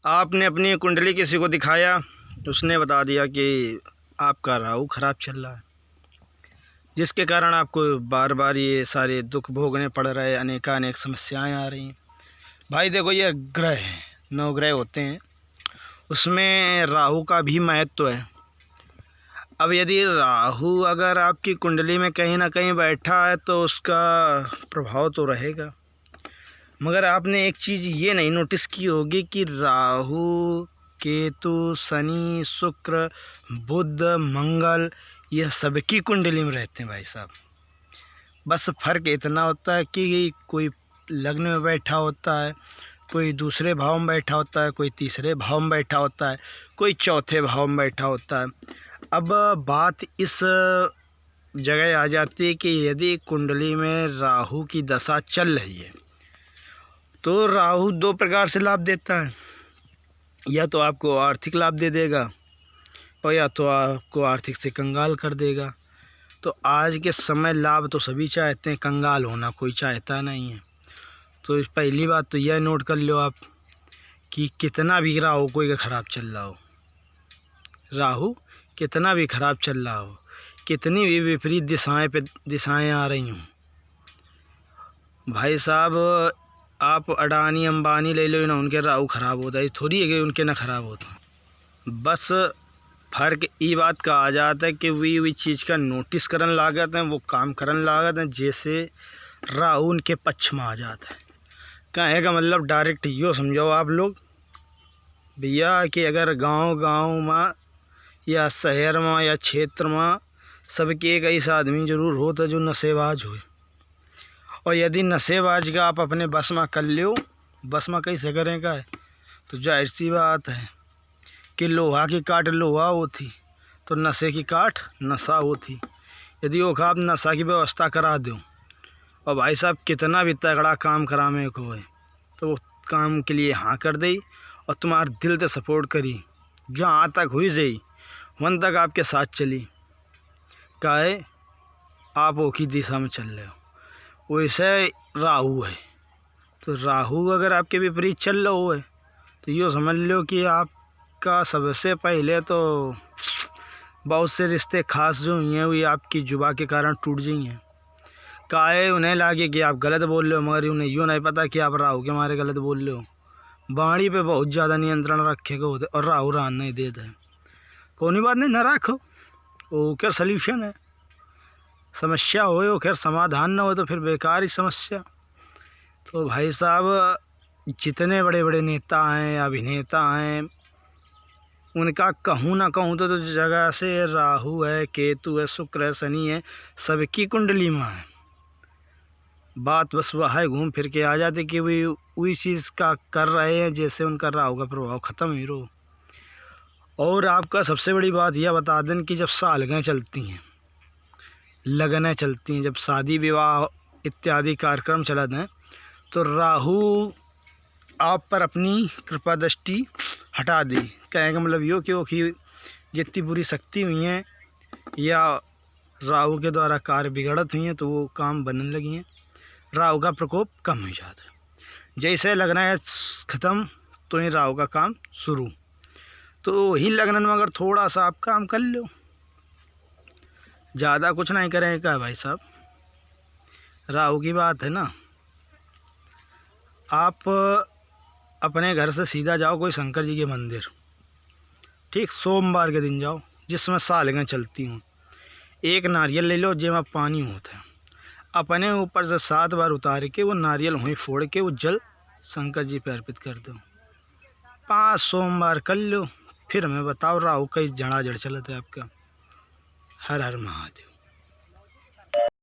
आपने अपनी कुंडली किसी को दिखाया, उसने बता दिया कि आपका राहु खराब चल रहा है, जिसके कारण आपको बार बार ये सारे दुख भोगने पड़ रहे, अनेकानेक समस्याएं आ रही हैं। भाई देखो, ये ग्रह हैं, 9 ग्रह होते हैं, उसमें राहु का भी महत्व है। अब यदि राहु अगर आपकी कुंडली में कहीं ना कहीं बैठा है तो उसका प्रभाव तो रहेगा। मगर आपने एक चीज़ ये नहीं नोटिस की होगी कि राहु, केतु, शनि, शुक्र, बुध, मंगल, यह सबकी कुंडली में रहते हैं भाई साहब। बस फ़र्क इतना होता है कि कोई लग्न में बैठा होता है, कोई दूसरे भाव में बैठा होता है, कोई तीसरे भाव में बैठा होता है, कोई चौथे भाव में बैठा होता है। अब बात इस जगह आ जाती है कि यदि कुंडली में राहु की दशा चल रही है तो राहु 2 प्रकार से लाभ देता है। या तो आपको आर्थिक लाभ दे देगा और या तो आपको आर्थिक से कंगाल कर देगा। तो आज के समय लाभ तो सभी चाहते हैं, कंगाल होना कोई चाहता नहीं है। तो पहली बात तो यह नोट कर लो आप कि कितना भी राहु कोई ख़राब चल रहा हो, राहु कितना भी ख़राब चल रहा हो, कितनी भी विपरीत दिशाएं आ रही हों, भाई साहब आप अडानी अंबानी ले लो ना, उनके राहु ख़राब होता है, थोड़ी है कि उनके ना ख़राब होता। बस फ़र्क ये बात का आ जाता है कि वी चीज़ का नोटिस करन लागत है, वो काम करन लागत है, जैसे राहु उनके पक्ष में आ जाता है। कहे का मतलब डायरेक्ट यो समझो आप लोग भैया कि अगर गांव में या शहर में या क्षेत्र में सबके एक ऐसा आदमी ज़रूर होता जो नशेबाज हो। और यदि नशेबाज का आप अपने बस में कर लो, बस में कैसे करेगा, तो जाहिर सी बात है कि लोहा की काट लोहा होती तो नशे की काट नशा होती। यदि वो आप नशा की व्यवस्था करा दो और भाई साहब कितना भी तगड़ा काम कराने को है तो वो काम के लिए हाँ कर दे और तुम्हारे दिल से सपोर्ट करी, जहाँ तक हुई जाई वहाँ तक आपके साथ चली। काहे आप वो की दिशा में चल रहे हो। वैसे राहु है, तो राहु अगर आपके विपरीत चल रहा हो तो ये समझ लो कि आपका सबसे पहले तो बहुत से रिश्ते खास जो हुए हैं वो आपकी जुबा के कारण टूट जाएंगे। काहे उन्हें लगे कि आप गलत बोल रहे हो, मगर उन्हें यूँ नहीं पता कि आप राहु के मारे गलत बोल रहे हो। वाणी पे बहुत ज़्यादा नियंत्रण रखेगा होते और राहु रान नहीं देता है। कोई बात नहीं, ना रखो, वो क्या सल्यूशन है। समस्या हो खैर, समाधान ना हो तो फिर बेकार ही समस्या। तो भाई साहब जितने बड़े बड़े नेता हैं, अभिनेता हैं, उनका कहूँ ना कहूँ तो जगह से राहु है, केतु है, शुक्र है, शनि है, सबकी कुंडली में है। बात बस वह है घूम फिर के आ जाते कि वही चीज़ का कर रहे हैं जैसे उनका राहु का प्रभाव ख़त्म ही रो। और आपका सबसे बड़ी बात यह बता दें कि जब सालगें चलती हैं, लगनें चलती हैं, जब शादी विवाह इत्यादि कार्यक्रम चलते हैं तो राहु आप पर अपनी कृपा दृष्टि हटा दी। कहने का मतलब यो कि जितनी बुरी शक्ति हुई हैं या राहु के द्वारा कार्य बिगड़त हुई हैं तो वो काम बनने लगी हैं, राहु का प्रकोप कम हो जाता है। जैसे लगना है ख़त्म तो ही राहु का काम शुरू। तो ही लगन में अगर थोड़ा सा आप काम कर लो, ज़्यादा कुछ नहीं करेगा भाई साहब। राहु की बात है ना, आप अपने घर से सीधा जाओ कोई शंकर जी के मंदिर, ठीक, सोमवार के दिन जाओ जिसमें सालगें चलती हूँ, एक नारियल ले लो जिसमें पानी होता है, अपने ऊपर से 7 बार उतार के वो नारियल वहीं फोड़ के वो जल शंकर जी पे अर्पित कर दो। 5 सोमवार कर लो, फिर हमें बताओ राहु कई जड़ाजड़ चलता है आपका। हर हर महादेव।